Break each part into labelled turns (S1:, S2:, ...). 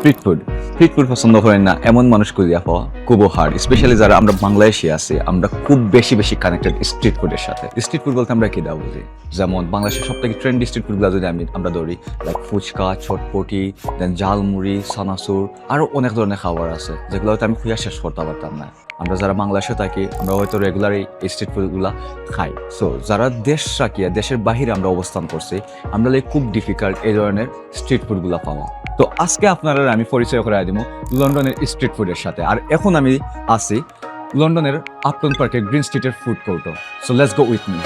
S1: Street food পছন্দ করেন না এমন মানুষ খুঁজে পাওয়া খুব হার্ড, স্পেশালি যারা আমরা বাংলাদেশে আছি, আমরা খুব বেশি কানেক্টেড স্ট্রিট ফুডের সাথে। স্ট্রিট ফুড বলতে আমরা কি দাও বুঝি, যেমন বাংলাদেশের সব থেকে ট্রেন্ডি স্ট্রিট ফুডগুলো যদি আমরা ধরি, লাইক ফুচকা, চটপটি, দেন ঝালমুড়ি, সানাসুর, আরও অনেক ধরনের খাবার আছে যেগুলো হয়তো আমি খুঁজে শেষ করতে পারতাম না। আমরা যারা বাংলাদেশে থাকি আমরা হয়তো রেগুলার এই স্ট্রিট ফুডগুলো খাই। সো যারা দেশ রাখিয়া দেশের বাহিরে আমরা অবস্থান করছি, আমরা খুব ডিফিকাল্ট এই ধরনের স্ট্রিট ফুডগুলো পাওয়া। তো আজকে আপনারা আমি পরিচয় করে দিব লন্ডনের স্ট্রিট ফুডের সাথে। আর এখন আমি আছি লন্ডনের আপটন পার্কের গ্রিন স্ট্রিটের ফুড কোর্টে। So let's go with me.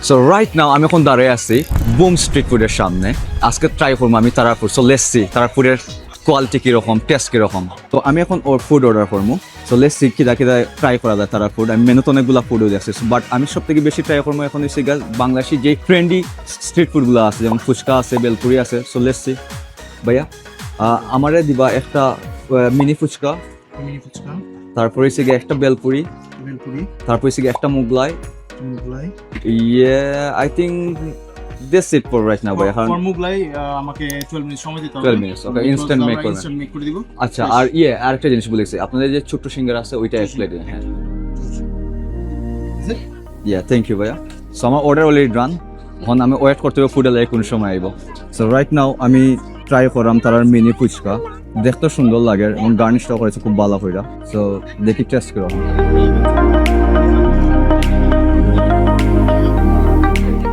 S1: So right now আমি এখন দাঁড়িয়ে আছি বুম স্ট্রিট ফুডের সামনে। আজকে ট্রাই করবো আমি তারা ফুড। সো লেটস সি তারা ফুডের কোয়ালিটি কীরকম, টেস্ট কীরকম। তো আমি এখন ওর ফুড অর্ডার করবো। সো লেটস সি কিদা ট্রাই করা যায় তারা ফুড। আমি মেনুতে অনেকগুলো ফুডও দেখছি, বাট আমি সব থেকে বেশি ট্রাই করবো এখন হচ্ছে বাংলাদেশি যে ট্রেন্ডি স্ট্রিট ফুডগুলো আছে, যেমন ফুচকা আছে, বেলপুরি আছে। সো লেটস সি ভাইয়া আমারে দিবা একটা মিনি ফুচকা, তারপরে হচ্ছে গিয়ে একটা বেলপুরি, তারপর হচ্ছে গিয়ে একটা Mughlai. Yeah, I think that's it for right now, ভাই।
S2: ফর মুগলাই আমাকে 12 মিনিট সময় দিতে হবে।
S1: 12 minutes, okay, instant make করবেন।
S2: ইনস্ট্যান্ট মেক করে দিব।
S1: আচ্ছা, আর আরেকটা জিনিস বলেছি, আপনাদের যে ছোট্ট সিঙ্গার আছে ওইটা এক প্লেট। হ্যাঁ, থ্যাংক ইউ ভাইয়া। সো আমার অর্ডার অলরেডি ডান। এখন আমি ওয়েট করতে হবে ফুড এলে কোন সময় আইব। সো রাইট নাও আমি ট্রাই করলাম তার মিনি ফুচকা। দেখতে সুন্দর লাগে এবং গার্নিশটা করেছে খুব ভালো করে। সো দেখি টেস্ট করো।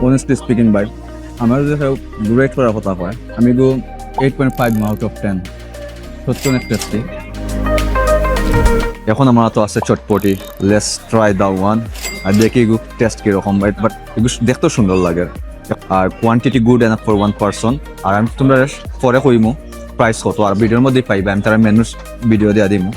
S1: Honestly speaking, ভাই আমার যে গ্রেট করার কথা হয়, আমি তো 8.5 আউট অফ 10। সত্যি অনেক টেস্টি। এখন আমার তো আছে চটপটি। লেটস ট্রাই দা ওয়ান আর দেখি এগুলো টেস্ট কীরকম। বাট এগুলো দেখতেও সুন্দর লাগে আর quantity good enough for one person. আর আমি তোমরা পরে কইমু প্রাইস কত, আর ভিডিওর মধ্যেই পাইবে। আমি তারা মেনু ভিডিও দিয়ে দিমু।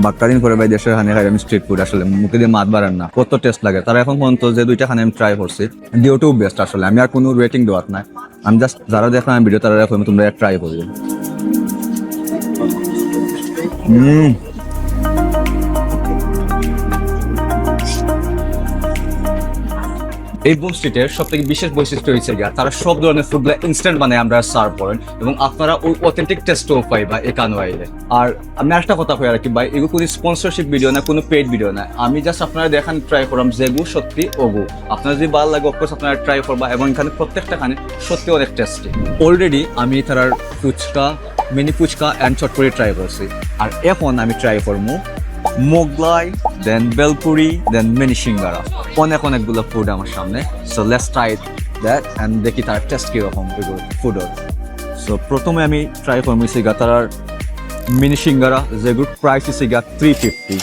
S1: বাক্কাদিন করে ভাই দেশের খানে খাই আমি স্ট্রিট ফুড, আসলে মুখে দিয়ে মাত বাড়ান না, কত টেস্ট লাগে। তারা এখন পর্যন্ত যে দুইটা খানে আমি ট্রাই করছি, দিওটাও বেস্ট। আসলে আমি আর কোনো রেটিং দেওয়ার নাই, আমি জাস্ট যারা দেখলাম ভিডিও তারা এখন তোমরা ট্রাই করবে। এই বুম স্ট্রিটের সব থেকে বিশেষ বৈশিষ্ট্য হয়েছে তারা সব ধরনের ফুডগুলো ইনস্ট্যান্ট বানায় আমরা সার্ভ করেন, এবং আপনারা ওই অথেন্টিক টেস্টও পাইবা এখানে আইলে। আর আমি একটা কথা কই আর কি ভাই, এগুলো কোনো স্পন্সরশিপ ভিডিও না, কোনো পেইড ভিডিও না। আমি জাস্ট আপনারা দেখান ট্রাই করলাম যেগু সত্যি ওগু। আপনার যদি ভালো লাগে অফকোর্স আপনারা ট্রাই করবা, এবং এখানে প্রত্যেকটা খানে সত্যি অনেক টেস্টি। অলরেডি আমি তার fuchka, mini fuchka and chotpoti try করছি, আর এখন আমি ট্রাই করবো Mughlai, then bhelpuri, then mini singara. অনেকগুলো ফুড আমার সামনে। So let's try that and দেখি তার টেস্ট কীরকম ফুডের। সো প্রথমে আমি ট্রাই করবো তার মিনি সিঙ্গারা, যেগুলোর প্রাইস হচ্ছে 350।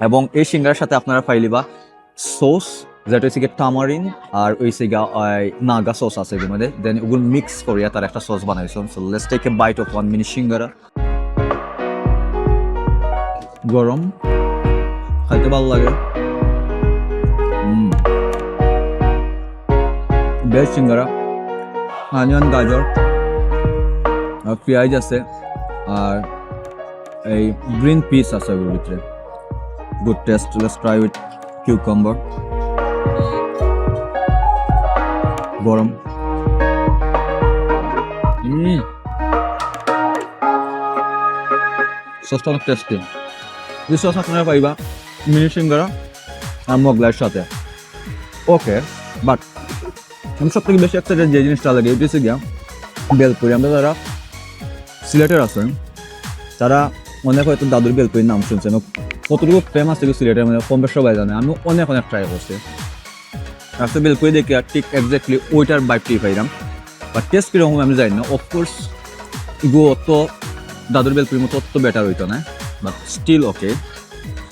S1: এবং এই সিঙ্গারার সাথে আপনারা পাইলিবা সস, যেটা হচ্ছে টামারিন আর ওই নাগা সস আছে এগুলোর মধ্যে। দেন ওগুলো মিক্স করিয়া তার একটা সস বানাইছেন। So let's take a bite of one mini সিঙ্গারা। গরম, খাইতে ভালো লাগে। বেশ সিঙ্গারা, অনিয়ন, গাজর আর পেঁয়াজ আছে, আর এই গ্রিন পিস আছে ওর ভিতরে। Good test. Let's try with cucumber. গরম। সসটা অনেক টেস্টি। এই সস আপনারা পাইবা মিনি সিঙ্গারা আর মোগলাইয়ের সাথে। ওকে, বাট আমি সব থেকে বেশি একটা যে জিনিসটা লাগে ওইটা হচ্ছে গিয়া বেলপুরি। আমরা যারা সিলেটের আছেন তারা অনেক হয়তো দাদুর বেলপুরির নাম শুনছেন, কতটুকু ফেমাস ছিল সিলেটের মধ্যে কম বেশ সবাই জানে। আমি অনেক ট্রাই করছি। রাস্তা বেলপুরি দেখি আর ঠিক এক্স্যাক্টলি ওইটার বাইকটি পাইলাম, বাট টেস্ট কীরকম আমি জানি না। অফকোর্স অত দাদুর বেলপুরির মতো অত বেটার হইতো না, বাট স্টিল ওকে।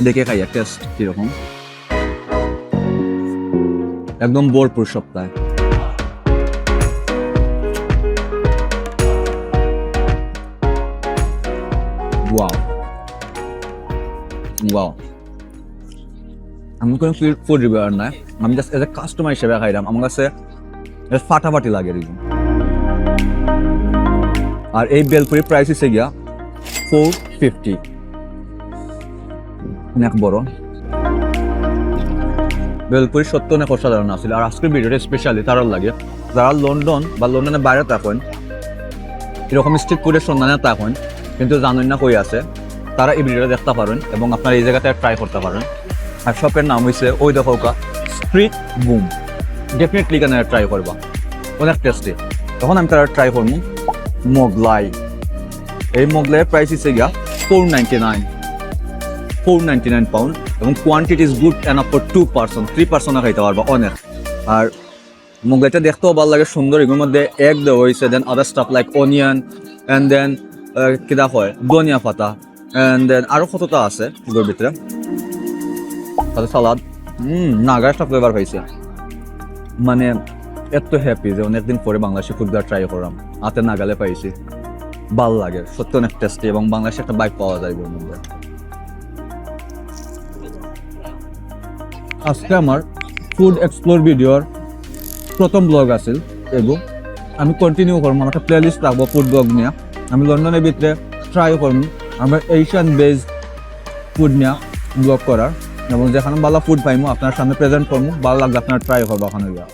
S1: দেখে খাই টেস্ট কীরকম। একদম ভরপুর সপ্তাহে। ওয়াও, আমি কোনো ফুড রিভিউয়ার না, আমি জাস্ট এজ এ কাস্টমার হিসেবে খাইলাম। আমার কাছে ফাটাফাটি লাগে এরকম। আর এই বেলপুরির প্রাইস হচ্ছে গিয়া 450। অনেক বড় বেলপুরি সত্য অনেক অসাধারণ আছিল। আর আজকের ভিডিওটা স্পেশালি তারার লাগে যারা লন্ডন বা লন্ডনের বাইরে থাকেন, এরকম স্ট্রিট ফুডের সন্ধানে থাকেন কিন্তু জানেন না কই আছে, তারা এই ভিডিওটা দেখতে পারেন এবং আপনারা এই জায়গাতে ট্রাই করতে পারেন। আর শপের নাম হয়েছে ওই দেখো স্ট্রিট বুম। ডেফিনেটলি কেন ট্রাই করবা, অনেক টেস্টি। তখন আমি তারা ট্রাই করবো মোগলাই। এই মোগলাইয়ের প্রাইস হচ্ছে গিয়া £4.99 পাউন্ড এবং quantity is good enough for 2 person, 3 person খাইতে পারবা অনেক। আর মোগলাইটা দেখতেও ভালো লাগে, সুন্দর। এগুলোর মধ্যে এগ দেওয়া হয়েছে, then other stuff like onion and then কিনা হয় ধনিয়া পাতা অ্যান্ড দেন আরও কতটা আছে এগুলোর ভিতরে, তাহলে সালাদ। নাগা একটা ফ্লেভার হয়েছে, মানে এত হ্যাপি যে অনেকদিন পরে বাংলাদেশি ফুডগুলো ট্রাই করলাম, হাতে নাগালে পাইছি, ভাল লাগে সত্যি, অনেক টেস্টি এবং বাংলাদেশে একটা বাইক পাওয়া যায় এগুলোর মধ্যে। আজকে আমার ফুড এক্সপ্লোর ভিডিওর প্রথম ব্লগ আছে এবং আমি কন্টিনিউ করবো, আমার একটা প্লে লিস্ট রাখবো ফুড ব্লগ নিয়ে। আমি লন্ডনের ভিতরে ট্রাই করবো আমরা এশিয়ান বেসড ফুড নিয়ে ব্লগ করার, এবং যেখানে ভালো ফুড পাইমো আপনার সামনে প্রেজেন্ট করবো, ভালো লাগলে আপনারা ট্রাই করবো ওখানে গিয়ে।